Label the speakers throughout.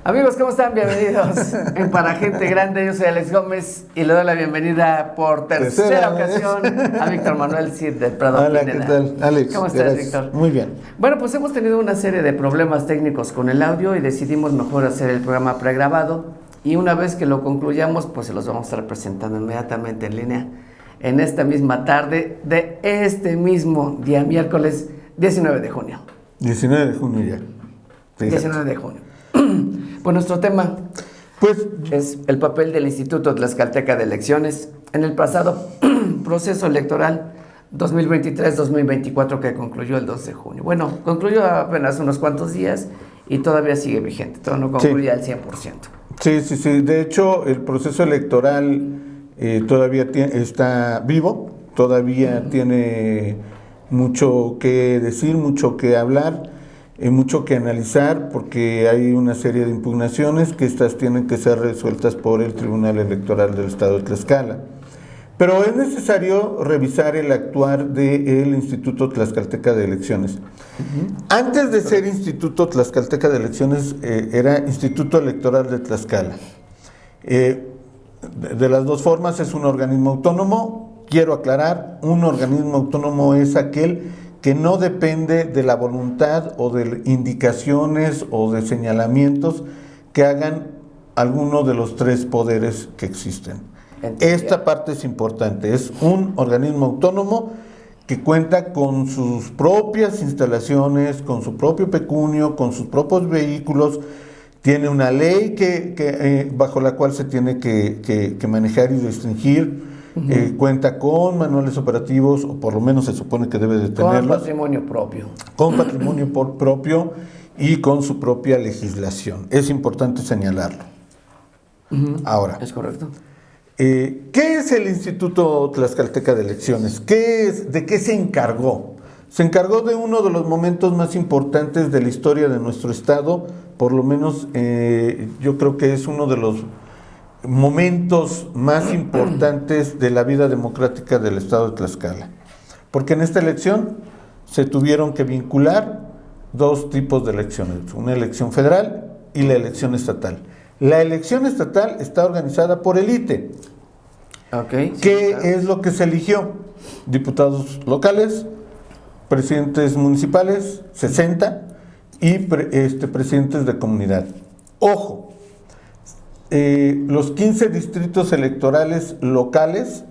Speaker 1: Amigos, ¿cómo están? Bienvenidos en Para Gente Grande. Yo soy Alex Gómez y le doy la bienvenida por tercera ocasión a Víctor Manuel Cid del Prado.
Speaker 2: Hola, ¿qué tal, Alex?
Speaker 1: ¿Cómo estás, Víctor?
Speaker 2: Muy bien.
Speaker 1: Bueno, pues hemos tenido una serie de problemas técnicos con el audio y decidimos mejor hacer el programa pregrabado. Y una vez que lo concluyamos, pues se los vamos a estar presentando inmediatamente en línea en esta misma tarde de este mismo día, miércoles 19 de junio.
Speaker 2: 19 de junio ya. Fíjate.
Speaker 1: 19 de junio. Pues nuestro tema es el papel del Instituto Tlaxcalteca de Elecciones en el pasado proceso electoral 2023-2024 que concluyó el 2 de junio. Bueno, concluyó apenas unos cuantos días y todavía sigue vigente, todavía no concluye al 100%.
Speaker 2: Sí. De hecho, el proceso electoral todavía está vivo, todavía tiene mucho que decir, mucho que hablar. Mucho que analizar porque hay una serie de impugnaciones que estas tienen que ser resueltas por el Tribunal Electoral del Estado de Tlaxcala. Pero es necesario revisar el actuar del Instituto Tlaxcalteca de Elecciones. Antes de ser Instituto Tlaxcalteca de Elecciones, era Instituto Electoral de Tlaxcala. De las dos formas es un organismo autónomo. Quiero aclarar, un organismo autónomo es aquel que no depende de la voluntad o de indicaciones o de señalamientos que hagan alguno de los tres poderes que existen. Esta parte es importante, es un organismo autónomo que cuenta con sus propias instalaciones, con su propio pecunio, con sus propios vehículos, tiene una ley bajo la cual se tiene que manejar y restringir. Cuenta con manuales operativos, o por lo menos se supone que debe de tenerlos.
Speaker 1: Con patrimonio propio.
Speaker 2: Con patrimonio propio y con su propia legislación. Es importante señalarlo. Ahora.
Speaker 1: Es correcto.
Speaker 2: ¿Qué es el Instituto Tlaxcalteca de Elecciones? ¿De qué se encargó? Se encargó de uno de los momentos más importantes de la historia de nuestro estado, por lo menos yo creo que es uno de los momentos más importantes de la vida democrática del estado de Tlaxcala, porque en esta elección se tuvieron que vincular dos tipos de elecciones, una elección federal y la elección estatal. La elección estatal está organizada por el ITE. ¿Qué es lo que se eligió? Diputados locales, presidentes municipales, 60, y presidentes de comunidad. Ojo, los 15 distritos electorales locales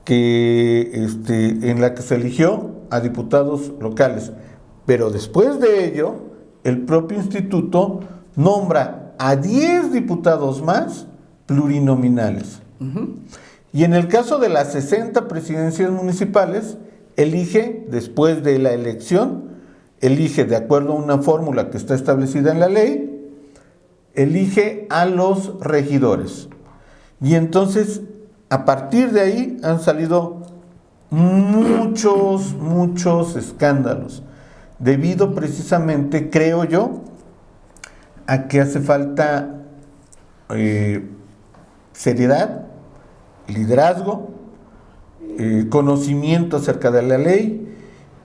Speaker 2: en la que se eligió a diputados locales. Pero después de ello, el propio instituto nombra a 10 diputados más plurinominales. Y en el caso de las 60 presidencias municipales, elige, después de la elección, elige de acuerdo a una fórmula que está establecida en la ley, elige a los regidores. Y entonces, a partir de ahí han salido muchos escándalos, debido precisamente, creo yo, a que hace falta seriedad, liderazgo, conocimiento acerca de la ley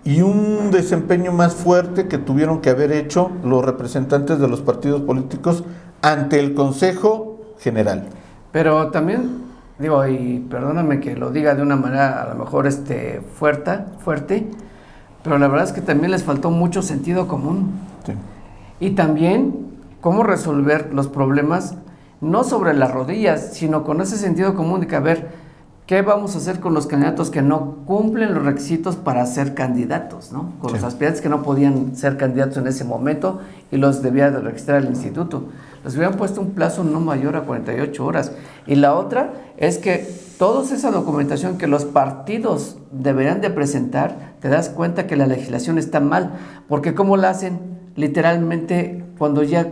Speaker 2: y un desempeño más fuerte que tuvieron que haber hecho los representantes de los partidos políticos ante el Consejo General.
Speaker 1: Pero también, digo, y perdóname que lo diga de una manera a lo mejor fuerte, pero la verdad es que también les faltó mucho sentido común.
Speaker 2: Sí.
Speaker 1: Y también cómo resolver los problemas, no sobre las rodillas, sino con ese sentido común de que, a ver, ¿qué vamos a hacer con los candidatos que no cumplen los requisitos para ser candidatos, ¿no? Con los aspirantes que no podían ser candidatos en ese momento y los debía de registrar el instituto. Les hubieran puesto un plazo no mayor a 48 horas. Y la otra es que toda esa documentación que los partidos deberían de presentar, te das cuenta que la legislación está mal, porque ¿cómo la hacen? Literalmente cuando ya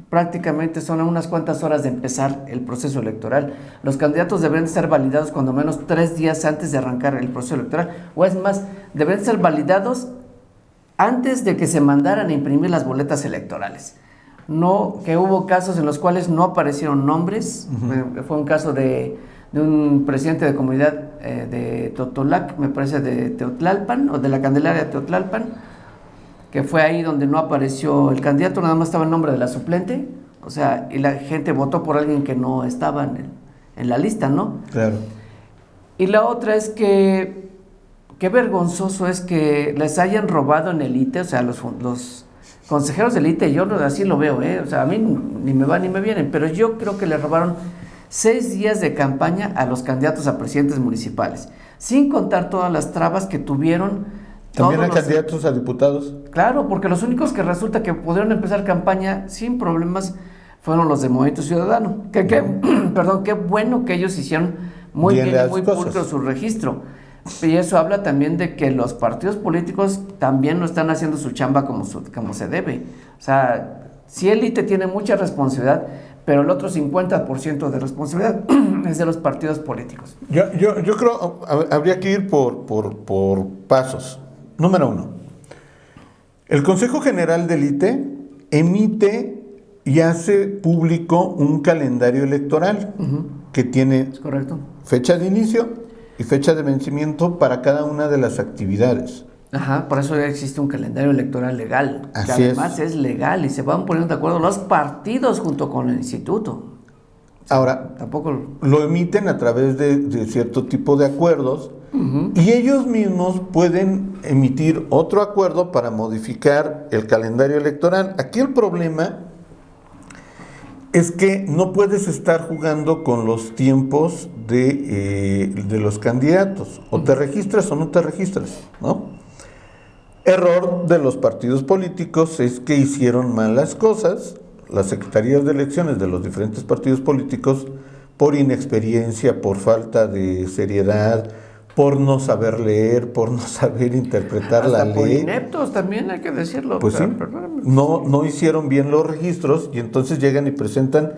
Speaker 1: prácticamente son a unas cuantas horas de empezar el proceso electoral. Los candidatos deben ser validados cuando menos 3 días antes de arrancar el proceso electoral, o es más, deben ser validados antes de que se mandaran a imprimir las boletas electorales. No, que hubo casos en los cuales no aparecieron nombres. Fue un caso de un presidente de comunidad de Totolac, me parece de Teotlalpan, o de la Candelaria de Teotlalpan, que fue ahí donde no apareció el candidato, nada más estaba el nombre de la suplente, O sea, y la gente votó por alguien que no estaba en la lista, ¿no?
Speaker 2: Claro.
Speaker 1: Y la otra es que, qué vergonzoso es que les hayan robado en el ITE, o sea, los consejeros del ITE, yo así lo veo, o sea, a mí ni me va ni me vienen, pero yo creo que le robaron 6 días de campaña a los candidatos a presidentes municipales, sin contar todas las trabas que tuvieron.
Speaker 2: También hay candidatos a diputados.
Speaker 1: Claro, porque los únicos que resulta que pudieron empezar campaña sin problemas fueron los de Movimiento Ciudadano. Perdón, qué bueno que ellos hicieron muy bien y muy pulcro su registro. Y eso habla también de que los partidos políticos también no están haciendo su chamba como se debe. O sea, sí el ITE tiene mucha responsabilidad, pero el otro 50% de responsabilidad es de los partidos políticos.
Speaker 2: Yo creo habría que ir por pasos. Número 1. El Consejo General del ITE emite y hace público un calendario electoral que tiene fecha de inicio y fecha de vencimiento para cada una de las actividades.
Speaker 1: Ajá, por eso ya existe un calendario electoral legal, que además es legal y se van poniendo de acuerdo los partidos junto con el instituto.
Speaker 2: Ahora,
Speaker 1: tampoco
Speaker 2: lo emiten a través de cierto tipo de acuerdos y ellos mismos pueden emitir otro acuerdo para modificar el calendario electoral. Aquí el problema es que no puedes estar jugando con los tiempos de los candidatos. O te registras o no te registras, ¿no? Error de los partidos políticos es que hicieron mal las cosas, las secretarías de elecciones de los diferentes partidos políticos, por inexperiencia, por falta de seriedad, por no saber leer, por no saber interpretar
Speaker 1: hasta
Speaker 2: la ley.
Speaker 1: Por ineptos también hay que decirlo.
Speaker 2: Pues sí, no hicieron bien los registros y entonces llegan y presentan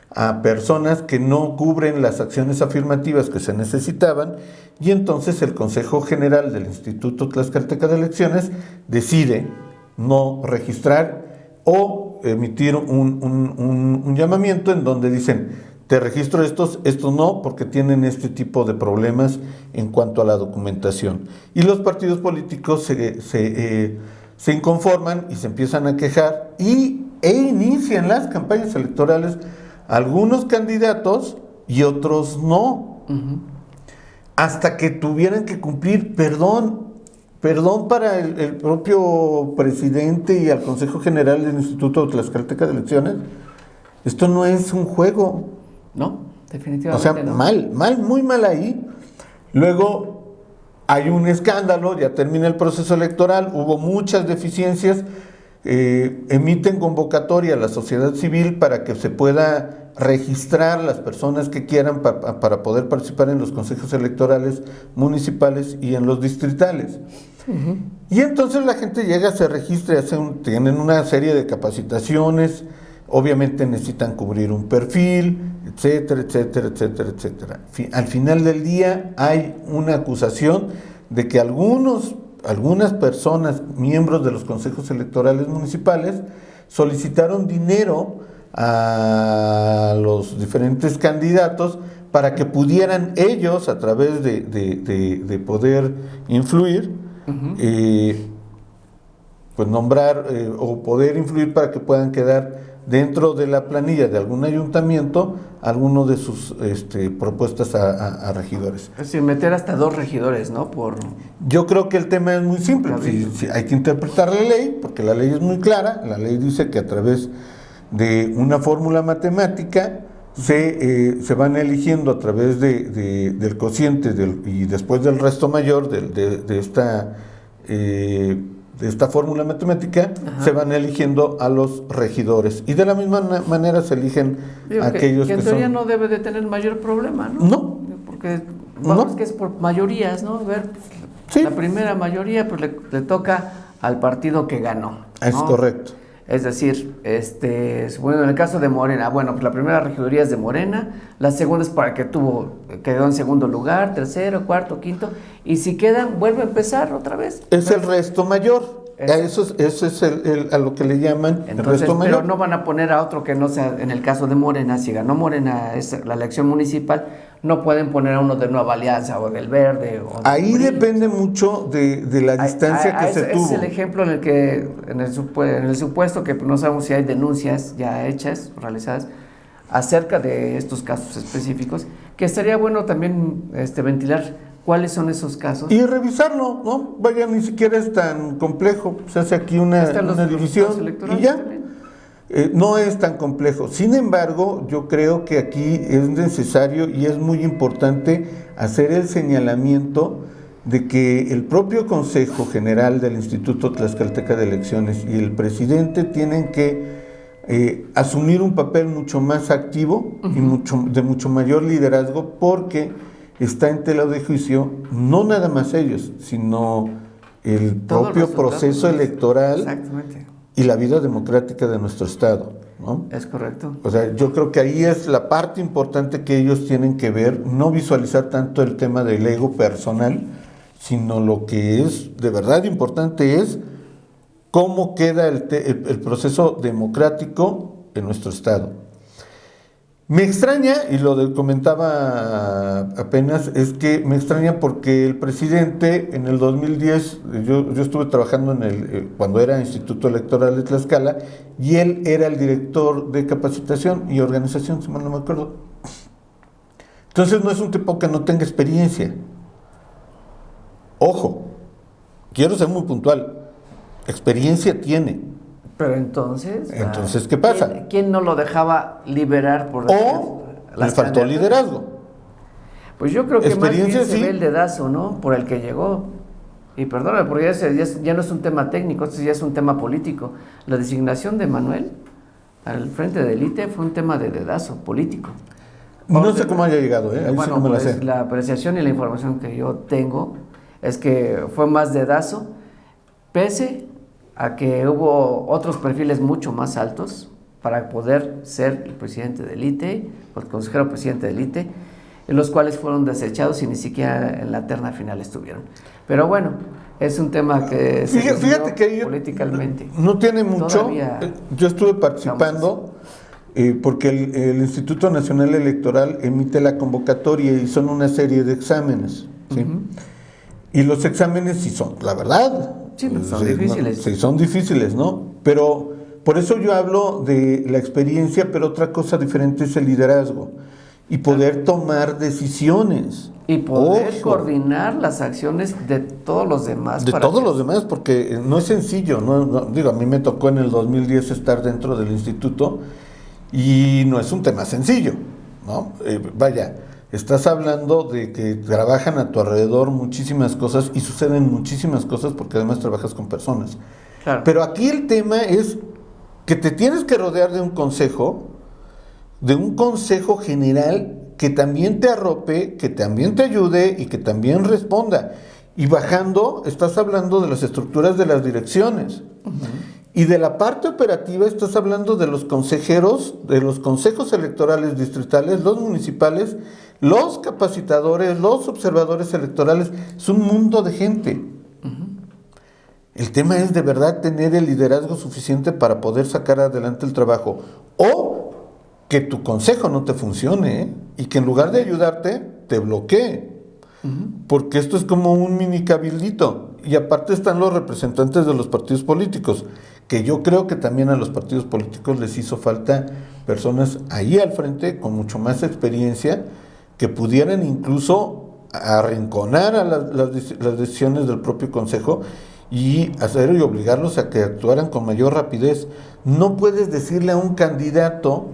Speaker 2: a personas que no cubren las acciones afirmativas que se necesitaban y entonces el Consejo General del Instituto Tlaxcalteca de Elecciones decide no registrar o emitir un llamamiento en donde dicen: te registro estos no, porque tienen este tipo de problemas en cuanto a la documentación. Y los partidos políticos se inconforman y se empiezan a quejar e inician las campañas electorales, algunos candidatos y otros no. Hasta que tuvieran que cumplir, perdón para el propio presidente y al Consejo General del Instituto Tlaxcalteca de Elecciones, esto no es un juego.
Speaker 1: No, definitivamente
Speaker 2: o sea,
Speaker 1: no.
Speaker 2: muy mal ahí. Luego hay un escándalo, ya termina el proceso electoral, hubo muchas deficiencias, emiten convocatoria a la sociedad civil para que se pueda registrar las personas que quieran para poder participar en los consejos electorales municipales y en los distritales. Y entonces la gente llega, se registra, tienen una serie de capacitaciones, obviamente necesitan cubrir un perfil, etcétera, etcétera, etcétera, etcétera. Al final del día hay una acusación de que algunas personas, miembros de los consejos electorales municipales, solicitaron dinero a los diferentes candidatos para que pudieran ellos, a través de poder influir, pues nombrar o poder influir para que puedan quedar dentro de la planilla de algún ayuntamiento alguno de sus propuestas a regidores.
Speaker 1: Es decir, meter hasta 2 regidores, ¿no?
Speaker 2: Yo creo que el tema es muy simple. Si hay que interpretar la ley, porque la ley es muy clara. La ley dice que a través de una fórmula matemática se van eligiendo a través del cociente y después del resto mayor de esta fórmula matemática. Ajá. Se van eligiendo a los regidores y de la misma manera se eligen aquellos
Speaker 1: que en teoría no debe de tener mayor problema, ¿no?
Speaker 2: No,
Speaker 1: porque vamos que es por mayorías, ¿no? A ver, sí. La primera mayoría pues le toca al partido que ganó, ¿no?
Speaker 2: Es correcto.
Speaker 1: Es decir, bueno, en el caso de Morena, bueno, pues la primera regiduría es de Morena, la segunda es para que quedó en segundo lugar, tercero, cuarto, quinto, y si quedan, vuelve a empezar otra vez. Es el resto mayor. Eso es a lo que le llaman entonces, el resto mayor. Pero no van a poner a otro que no sea, en el caso de Morena, si ganó Morena la elección municipal, no pueden poner a uno de Nueva Alianza o del Verde. O
Speaker 2: ahí depende mucho de la distancia que se tuvo.
Speaker 1: Ese es el ejemplo en el que, en el supuesto que no sabemos si hay denuncias ya hechas, realizadas, acerca de estos casos específicos, que estaría bueno también ventilar cuáles son esos casos.
Speaker 2: Y revisarlo, ¿no? Vaya, ni siquiera es tan complejo. Se hace aquí una división y ya. No es tan complejo. Sin embargo, yo creo que aquí es necesario y es muy importante hacer el señalamiento de que el propio Consejo General del Instituto Tlaxcalteca de Elecciones y el presidente tienen que asumir un papel mucho más activo y de mucho mayor liderazgo, porque está en tela de juicio no nada más ellos, sino el propio proceso electoral.
Speaker 1: Exactamente.
Speaker 2: Y la vida democrática de nuestro Estado, ¿no?
Speaker 1: Es correcto.
Speaker 2: O sea, yo creo que ahí es la parte importante que ellos tienen que ver, no visualizar tanto el tema del ego personal, sino lo que es de verdad importante es cómo queda el proceso democrático en nuestro Estado. Me extraña, y comentaba apenas, es que me extraña porque el presidente en el 2010, yo estuve trabajando cuando era Instituto Electoral de Tlaxcala, y él era el director de capacitación y organización, si mal no me acuerdo. Entonces no es un tipo que no tenga experiencia. Ojo, quiero ser muy puntual, experiencia tiene.
Speaker 1: Pero entonces,
Speaker 2: ¿qué pasa?
Speaker 1: ¿Quién no lo dejaba liberar por
Speaker 2: le faltó liderazgo?
Speaker 1: Pues yo creo que más bien
Speaker 2: Experiencia,
Speaker 1: se
Speaker 2: sí.
Speaker 1: ve el dedazo, ¿no? Por el que llegó. Y perdóname, porque ya no es un tema técnico, esto ya es un tema político. La designación de Manuel al frente del ITE fue un tema de dedazo político.
Speaker 2: No sé cómo haya llegado, ¿eh? Ahí sí no me la sé.
Speaker 1: La apreciación y la información que yo tengo es que fue más dedazo, pese a que hubo otros perfiles mucho más altos para poder ser el presidente del ITE, o el consejero presidente del ITE, los cuales fueron desechados y ni siquiera en la terna final estuvieron. Pero bueno, es un tema que se
Speaker 2: fíjate que
Speaker 1: políticamente.
Speaker 2: No tiene mucho. Yo estuve participando porque el Instituto Nacional Electoral emite la convocatoria y son una serie de exámenes, ¿sí? Y los exámenes sí son, la verdad,
Speaker 1: sí, son difíciles.
Speaker 2: Sí, son difíciles, ¿no? Pero por eso yo hablo de la experiencia, pero otra cosa diferente es el liderazgo y poder tomar decisiones.
Speaker 1: Y poder coordinar las acciones de todos los demás.
Speaker 2: Los demás, porque no es sencillo, digo, a mí me tocó en el 2010 estar dentro del instituto y no es un tema sencillo, ¿no? Vaya, estás hablando de que trabajan a tu alrededor muchísimas cosas y suceden muchísimas cosas porque además trabajas con personas.
Speaker 1: Claro.
Speaker 2: Pero aquí el tema es que te tienes que rodear de un consejo general que también te arrope, que también te ayude y que también responda. Y bajando, estás hablando de las estructuras de las direcciones. Y de la parte operativa estás hablando de los consejeros, de los consejos electorales distritales, los municipales, los capacitadores, los observadores electorales. Es un mundo de gente. El tema es de verdad tener el liderazgo suficiente para poder sacar adelante el trabajo. O que tu consejo no te funcione, ¿eh? Y que en lugar de ayudarte, te bloquee. Porque esto es como un mini cabildito. Y aparte están los representantes de los partidos políticos, que yo creo que también a los partidos políticos les hizo falta personas ahí al frente con mucho más experiencia que pudieran incluso arrinconar a las decisiones del propio consejo y hacer y obligarlos a que actuaran con mayor rapidez. No puedes decirle a un candidato,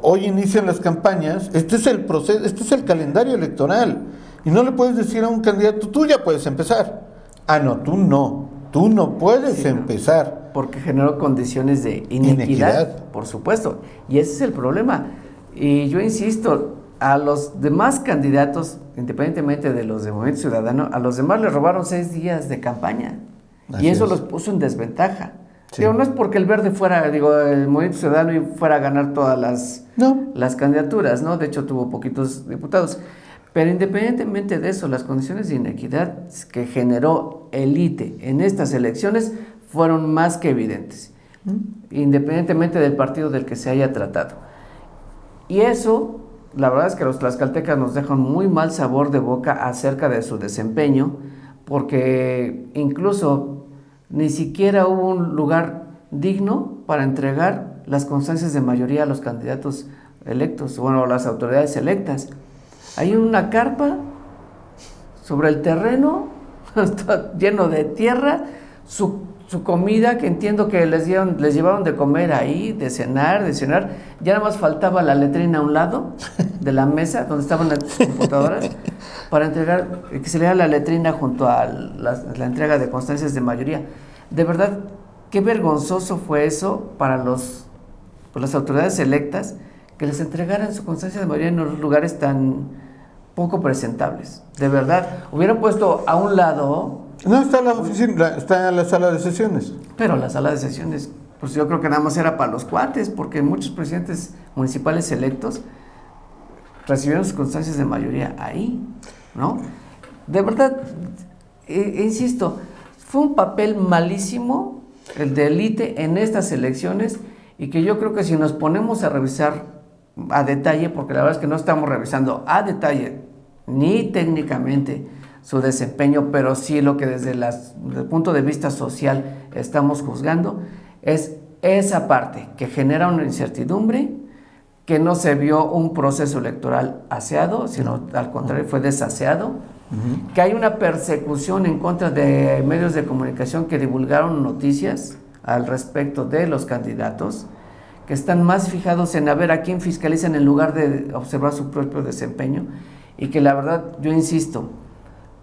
Speaker 2: hoy inician las campañas, este es el proceso, este es el calendario electoral, y no le puedes decir a un candidato, tú ya puedes empezar. No, tú no puedes empezar.
Speaker 1: Porque generó condiciones de inequidad, por supuesto, y ese es el problema. Y yo insisto, a los demás candidatos, independientemente de los de Movimiento Ciudadano, a los demás les robaron 6 días de campaña. Y eso los puso en desventaja. Sí. No es porque el Verde el Movimiento Ciudadano fuera a ganar todas las candidaturas, ¿no? De hecho, tuvo poquitos diputados. Pero independientemente de eso, las condiciones de inequidad que generó el ITE en estas elecciones fueron más que evidentes, independientemente del partido del que se haya tratado. Y eso la verdad es que los tlaxcaltecas nos dejan muy mal sabor de boca acerca de su desempeño, porque incluso ni siquiera hubo un lugar digno para entregar las constancias de mayoría a los candidatos electos, bueno, a las autoridades electas. Hay una carpa sobre el terreno, está lleno de tierra, su comida, que entiendo que les llevaron de comer ahí, de cenar, ya nada más faltaba la letrina a un lado de la mesa donde estaban las computadoras para entregar, que se le diera la letrina junto a la entrega de constancias de mayoría. De verdad, qué vergonzoso fue eso para las autoridades electas, que les entregaran su constancia de mayoría en unos lugares tan poco presentables. De verdad, hubieran puesto a un lado...
Speaker 2: No, está la oficina, está la sala de sesiones.
Speaker 1: Pero la sala de sesiones, pues yo creo que nada más era para los cuates, porque muchos presidentes municipales electos recibieron sus constancias de mayoría ahí, ¿no? De verdad, insisto, fue un papel malísimo el de élite en estas elecciones, y que yo creo que si nos ponemos a revisar a detalle, porque la verdad es que no estamos revisando a detalle ni técnicamente su desempeño, pero sí lo que desde el punto de vista social estamos juzgando, es esa parte que genera una incertidumbre, que no se vio un proceso electoral aseado, sino al contrario fue desaseado, que hay una persecución en contra de medios de comunicación que divulgaron noticias al respecto de los candidatos, que están más fijados en a ver a quién fiscalizan en lugar de observar su propio desempeño, y que la verdad, yo insisto,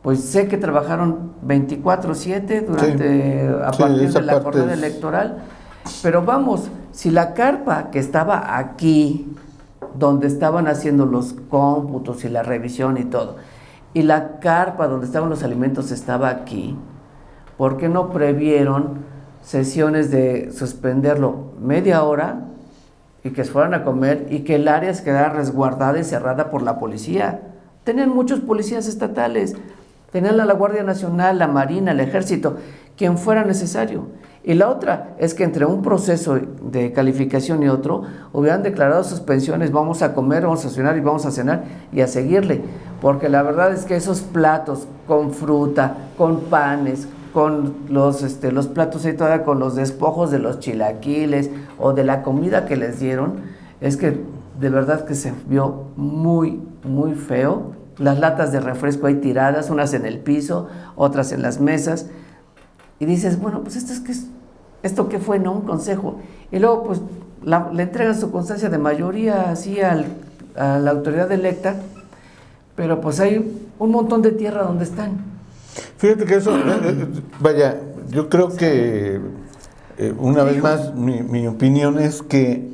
Speaker 1: pues sé que trabajaron 24/7 a partir de la jornada electoral, pero vamos, si la carpa que estaba aquí, donde estaban haciendo los cómputos y la revisión y todo, y la carpa donde estaban los alimentos estaba aquí, ¿por qué no previeron sesiones de suspenderlo media hora y que se fueran a comer y que el área se quedara resguardada y cerrada por la policía? Tenían muchos policías estatales, tenían a la Guardia Nacional, la Marina, el Ejército, quien fuera necesario. Y la otra es que entre un proceso de calificación y otro, hubieran declarado suspensiones, vamos a comer, vamos a cenar y vamos a cenar y a seguirle. Porque la verdad es que esos platos con fruta, con panes, con los platos ahí todavía con los despojos de los chilaquiles o de la comida que les dieron, es que de verdad que se vio muy, muy feo. Las latas de refresco ahí tiradas, unas en el piso, otras en las mesas, y dices, bueno, pues ¿esto qué fue, no? Un consejo. Y luego pues le entregan su constancia de mayoría así a la autoridad electa, pero pues hay un montón de tierra donde están.
Speaker 2: Fíjate que eso, vaya, yo creo que una vez más mi opinión es que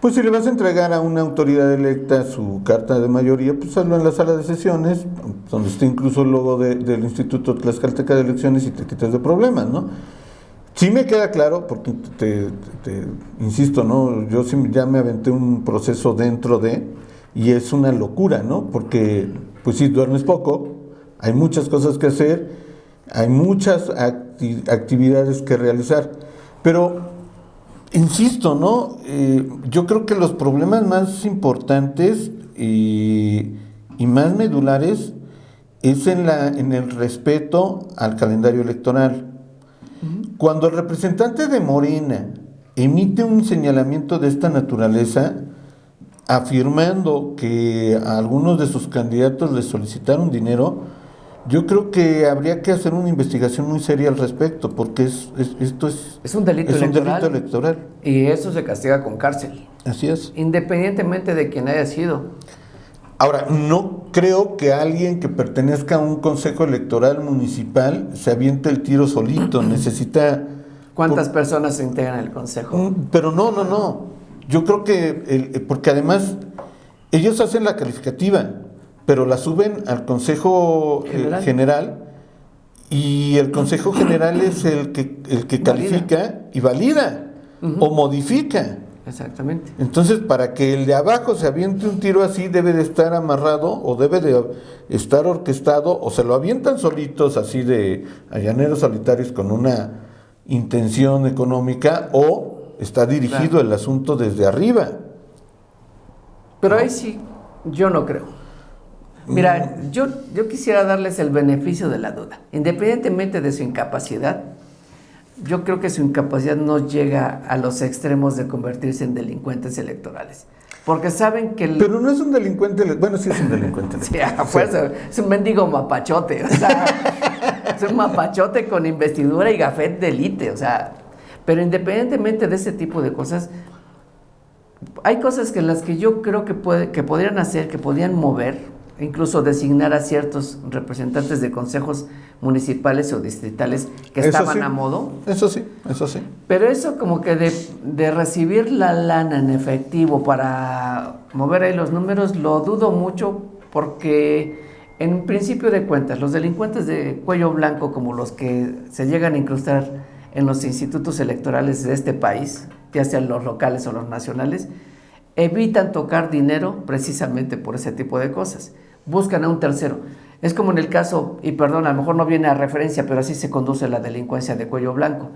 Speaker 2: pues si le vas a entregar a una autoridad electa su carta de mayoría, pues hazlo en la sala de sesiones, donde está incluso el logo del Instituto Tlaxcalteca de Elecciones, y te quitas de problemas, ¿no? Sí me queda claro, porque te insisto, ¿no? Yo sí ya me aventé un proceso dentro y es una locura, ¿no? Porque, pues sí, duermes poco, hay muchas cosas que hacer, hay muchas actividades que realizar, pero insisto, ¿no? Yo creo que los problemas más importantes y más medulares es en el respeto al calendario electoral. Cuando el representante de Morena emite un señalamiento de esta naturaleza, afirmando que a algunos de sus candidatos les solicitaron dinero, yo creo que habría que hacer una investigación muy seria al respecto, porque esto es
Speaker 1: un delito
Speaker 2: electoral.
Speaker 1: Y eso se castiga con cárcel.
Speaker 2: Así es.
Speaker 1: Independientemente de quién haya sido.
Speaker 2: Ahora, no creo que alguien que pertenezca a un consejo electoral municipal se aviente el tiro solito. Necesita...
Speaker 1: ¿Cuántas personas se integran el consejo?
Speaker 2: Pero no. Yo creo que... porque además ellos hacen la calificativa, pero la suben al Consejo General, y el Consejo General es el que califica y valida o modifica.
Speaker 1: Exactamente.
Speaker 2: Entonces, para que el de abajo se aviente un tiro así, debe de estar amarrado o debe de estar orquestado, o se lo avientan solitos así de llaneros solitarios con una intención económica, o está dirigido el asunto desde arriba.
Speaker 1: Pero ahí sí, yo no creo. Mira, yo quisiera darles el beneficio de la duda. Independientemente de su incapacidad, yo creo que su incapacidad no llega a los extremos de convertirse en delincuentes electorales. Porque saben que...
Speaker 2: Pero no es un delincuente, bueno, sí es un delincuente.
Speaker 1: Sí, a fuerza, es un mendigo mapachote, o sea, es un mapachote con investidura y gafet de élite, o sea, pero independientemente de ese tipo de cosas, hay cosas que en las que yo creo que podrían hacer, que podrían mover, incluso designar a ciertos representantes de consejos municipales o distritales que estaban a modo.
Speaker 2: Eso sí.
Speaker 1: Pero eso como que de recibir la lana en efectivo para mover ahí los números, lo dudo mucho porque en principio de cuentas, los delincuentes de cuello blanco como los que se llegan a incrustar en los institutos electorales de este país, ya sean los locales o los nacionales, evitan tocar dinero precisamente por ese tipo de cosas. Buscan a un tercero. Es como en el caso, y perdón, a lo mejor no viene a referencia, pero así se conduce la delincuencia de cuello blanco.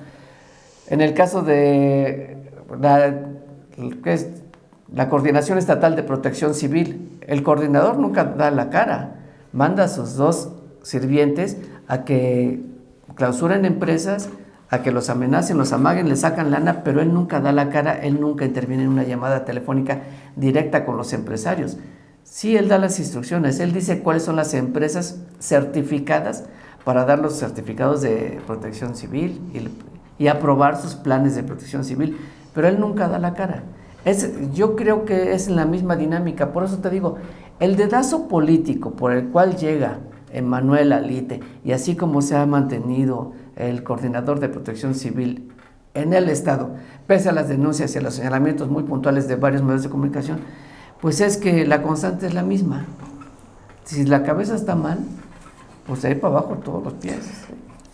Speaker 1: En el caso de la Coordinación Estatal de Protección Civil, el coordinador nunca da la cara, manda a sus 2 sirvientes a que clausuren empresas, a que los amenacen, los amaguen, les sacan lana, pero él nunca da la cara, él nunca interviene en una llamada telefónica directa con los empresarios. Sí, él da las instrucciones, él dice cuáles son las empresas certificadas para dar los certificados de protección civil y aprobar sus planes de protección civil, pero él nunca da la cara. Yo creo que es en la misma dinámica, por eso te digo, el dedazo político por el cual llega Emmanuel Alite, y así como se ha mantenido el coordinador de protección civil en el Estado, pese a las denuncias y a los señalamientos muy puntuales de varios medios de comunicación, pues es que la constante es la misma. Si la cabeza está mal, pues de ahí para abajo todos los pies.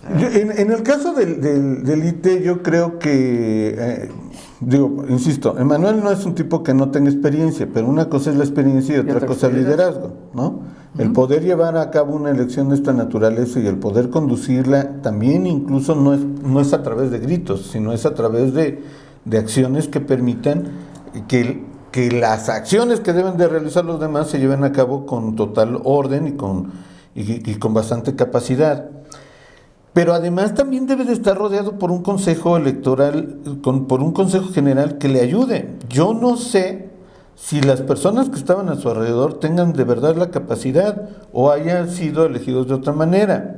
Speaker 2: En el caso del ITE, yo creo que, insisto, Emmanuel no es un tipo que no tenga experiencia, pero una cosa es la experiencia y otra cosa es el liderazgo, ¿no? El poder llevar a cabo una elección de esta naturaleza y el poder conducirla también incluso no es a través de gritos, sino es a través de acciones que permitan que las acciones que deben de realizar los demás se lleven a cabo con total orden y con bastante capacidad. Pero además también debe de estar rodeado por un consejo electoral, por un consejo general que le ayude. Yo no sé si las personas que estaban a su alrededor tengan de verdad la capacidad o hayan sido elegidos de otra manera.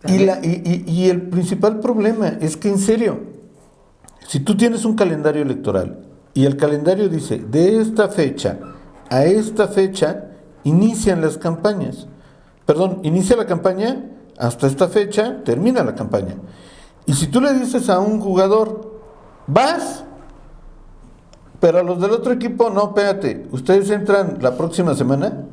Speaker 2: Y el principal problema es que, en serio, si tú tienes un calendario electoral y el calendario dice de esta fecha a esta fecha inician las campañas, inicia la campaña, hasta esta fecha termina la campaña. Y si tú le dices a un jugador, vas, pero a los del otro equipo, no, espérate, ustedes entran la próxima semana,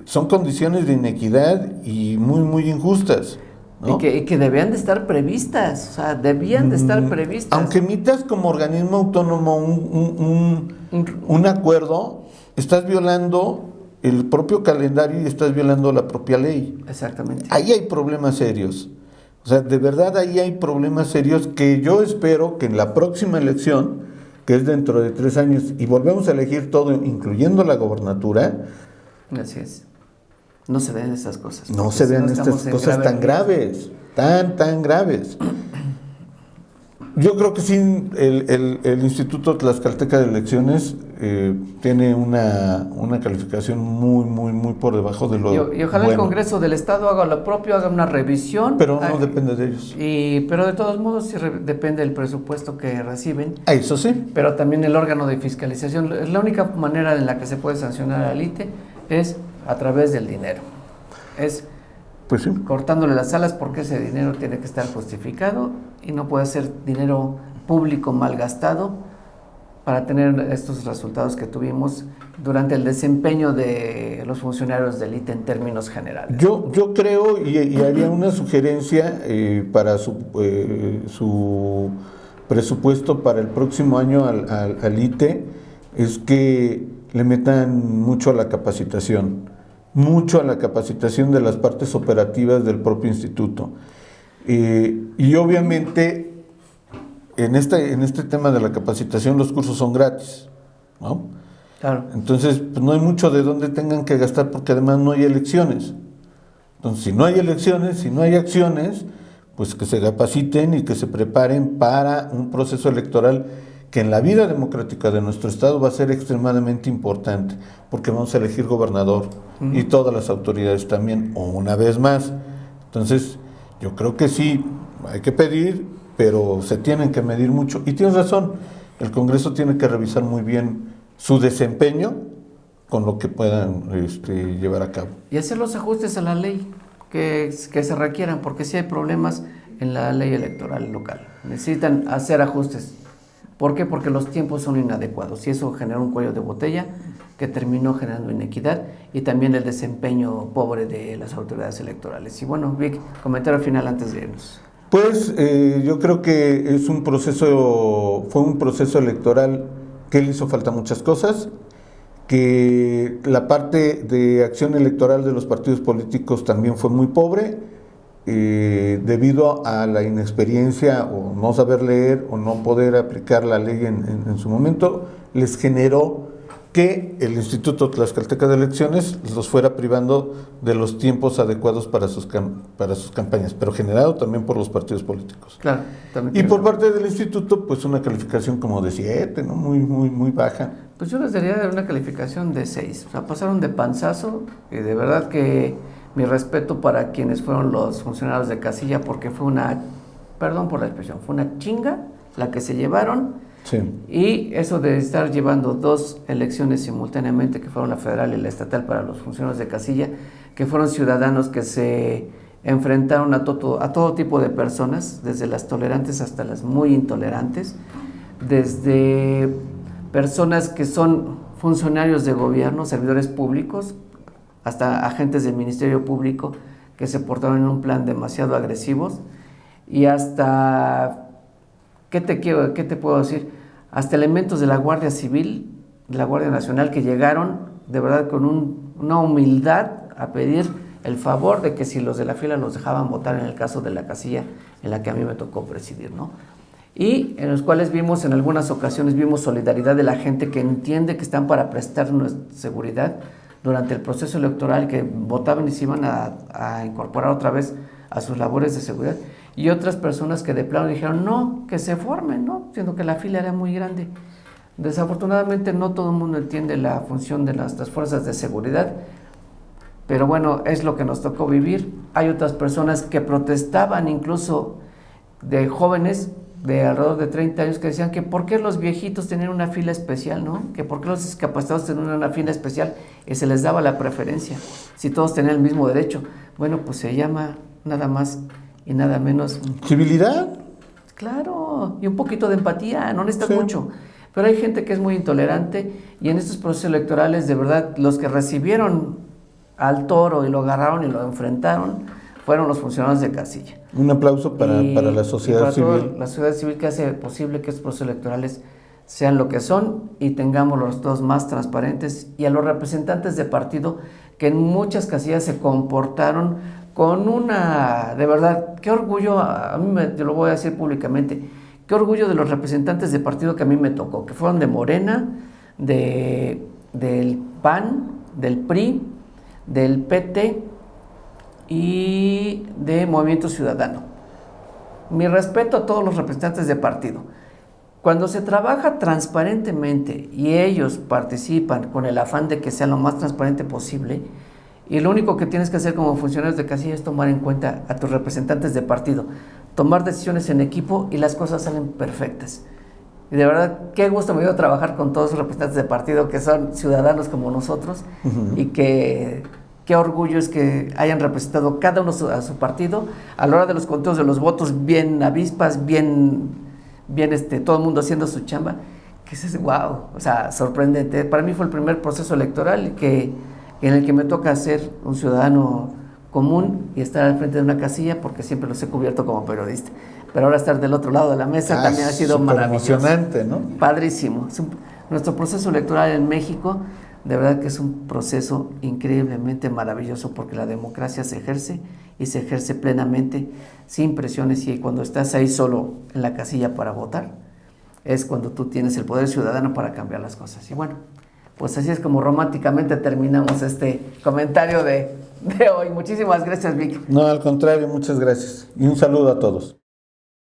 Speaker 2: son condiciones de inequidad y muy, muy injustas, ¿no?
Speaker 1: Y que debían de estar previstas, o sea, debían de estar previstas.
Speaker 2: Aunque emitas como organismo autónomo un acuerdo, estás violando el propio calendario y estás violando la propia ley.
Speaker 1: Exactamente.
Speaker 2: Ahí hay problemas serios. O sea, de verdad ahí hay problemas serios que yo espero que en la próxima elección, que es dentro de 3 años, y volvemos a elegir todo, incluyendo la gobernatura.
Speaker 1: Así es. No se ven esas cosas.
Speaker 2: No se vean estas cosas tan graves, tan graves. Yo creo que sí, el Instituto Tlaxcalteca de Elecciones tiene una calificación muy por debajo de lo
Speaker 1: y ojalá el Congreso del Estado haga lo propio, haga una revisión.
Speaker 2: Pero no depende de ellos.
Speaker 1: Pero de todos modos sí depende del presupuesto que reciben.
Speaker 2: Eso sí.
Speaker 1: Pero también el órgano de fiscalización. La única manera en la que se puede sancionar al ITE es a través del dinero.
Speaker 2: Pues sí.
Speaker 1: Cortándole las alas, porque ese dinero tiene que estar justificado y no puede ser dinero público malgastado para tener estos resultados que tuvimos durante el desempeño de los funcionarios del ITE en términos generales.
Speaker 2: Yo creo y haría una sugerencia para su presupuesto para el próximo año al ITE, es que le metan mucho a la capacitación de las partes operativas del propio instituto. Y obviamente en este tema de la capacitación los cursos son gratis, ¿no?
Speaker 1: Claro.
Speaker 2: Entonces, pues no hay mucho de dónde tengan que gastar porque además no hay elecciones. Entonces, si no hay elecciones, si no hay acciones, pues que se capaciten y que se preparen para un proceso electoral que en la vida democrática de nuestro estado va a ser extremadamente importante, porque vamos a elegir gobernador y todas las autoridades también, una vez más. Entonces, yo creo que sí, hay que pedir, pero se tienen que medir mucho. Y tienes razón, el Congreso tiene que revisar muy bien su desempeño con lo que puedan llevar a cabo.
Speaker 1: Y hacer los ajustes a la ley que se requieran, porque sí hay problemas en la ley electoral local. Necesitan hacer ajustes. ¿Por qué? Porque los tiempos son inadecuados y eso generó un cuello de botella que terminó generando inequidad y también el desempeño pobre de las autoridades electorales. Y bueno, Vic, comentario final antes de irnos.
Speaker 2: Pues yo creo que fue un proceso electoral que le hizo falta muchas cosas, que la parte de acción electoral de los partidos políticos también fue muy pobre, debido a la inexperiencia o no saber leer o no poder aplicar la ley en su momento, les generó que el Instituto Tlaxcalteca de Elecciones los fuera privando de los tiempos adecuados para sus campañas, pero generado también por los partidos políticos.
Speaker 1: Claro,
Speaker 2: y por parte del instituto, pues una calificación como de 7, ¿no? Muy baja.
Speaker 1: Pues yo les daría una calificación de 6. O sea, pasaron de panzazo y de verdad que mi respeto para quienes fueron los funcionarios de casilla, porque fue perdón por la expresión, fue una chinga la que se llevaron.
Speaker 2: Sí.
Speaker 1: Y eso de estar llevando 2 elecciones simultáneamente, que fueron la federal y la estatal para los funcionarios de casilla, que fueron ciudadanos que se enfrentaron a todo tipo de personas, desde las tolerantes hasta las muy intolerantes, desde personas que son funcionarios de gobierno, servidores públicos, hasta agentes del Ministerio Público que se portaron en un plan demasiado agresivos, y hasta, ¿qué te puedo decir? Hasta elementos de la Guardia Civil, de la Guardia Nacional, que llegaron de verdad con una humildad a pedir el favor de que si los de la fila los dejaban votar en el caso de la casilla en la que a mí me tocó presidir, ¿no? Y en los cuales en algunas ocasiones vimos solidaridad de la gente que entiende que están para prestarnos seguridad durante el proceso electoral, que votaban y se iban a incorporar otra vez a sus labores de seguridad, y otras personas que de plano dijeron no, que se formen, ¿no? Siendo que la fila era muy grande. Desafortunadamente no todo el mundo entiende la función de nuestras fuerzas de seguridad, pero bueno, es lo que nos tocó vivir. Hay otras personas que protestaban, incluso de jóvenes de alrededor de 30 años, que decían que por qué los viejitos tenían una fila especial, ¿no? Que por qué los discapacitados tenían una fila especial y se les daba la preferencia, si todos tenían el mismo derecho. Bueno, pues se llama nada más y nada menos
Speaker 2: ¿civilidad?
Speaker 1: Claro, y un poquito de empatía, no necesitas
Speaker 2: Sí.
Speaker 1: mucho. Pero hay gente que es muy intolerante y en estos procesos electorales, de verdad, los que recibieron al toro y lo agarraron y lo enfrentaron fueron los funcionarios de casilla.
Speaker 2: Un aplauso para la sociedad
Speaker 1: para toda
Speaker 2: civil.
Speaker 1: la sociedad civil que hace posible que estos procesos electorales sean lo que son y tengamos los dos más transparentes, y a los representantes de partido que en muchas casillas se comportaron con de verdad, qué orgullo, te lo voy a decir públicamente, qué orgullo de los representantes de partido que a mí me tocó, que fueron de Morena, del PAN, del PRI, del PT y de Movimiento Ciudadano. Mi respeto a todos los representantes de partido. Cuando se trabaja transparentemente y ellos participan con el afán de que sea lo más transparente posible, y lo único que tienes que hacer como funcionarios de casilla es tomar en cuenta a tus representantes de partido, tomar decisiones en equipo y las cosas salen perfectas. Y de verdad, qué gusto me dio trabajar con todos los representantes de partido que son ciudadanos como nosotros, y qué orgullo es que hayan representado cada uno a su partido a la hora de los conteos de los votos, bien avispas, bien todo el mundo haciendo su chamba, que es wow, o sea, sorprendente. Para mí fue el primer proceso electoral en el que me toca ser un ciudadano común y estar al frente de una casilla, porque siempre los he cubierto como periodista. Pero ahora estar del otro lado de la mesa también ha sido maravilloso.
Speaker 2: Emocionante, ¿no?
Speaker 1: Padrísimo. Nuestro proceso electoral en México, de verdad que es un proceso increíblemente maravilloso, porque la democracia se ejerce y se ejerce plenamente, sin presiones, y cuando estás ahí solo en la casilla para votar, es cuando tú tienes el poder ciudadano para cambiar las cosas. Y bueno, pues así es como románticamente terminamos este comentario de hoy. Muchísimas gracias, Vic.
Speaker 2: No, al contrario, muchas gracias. Y un saludo a todos.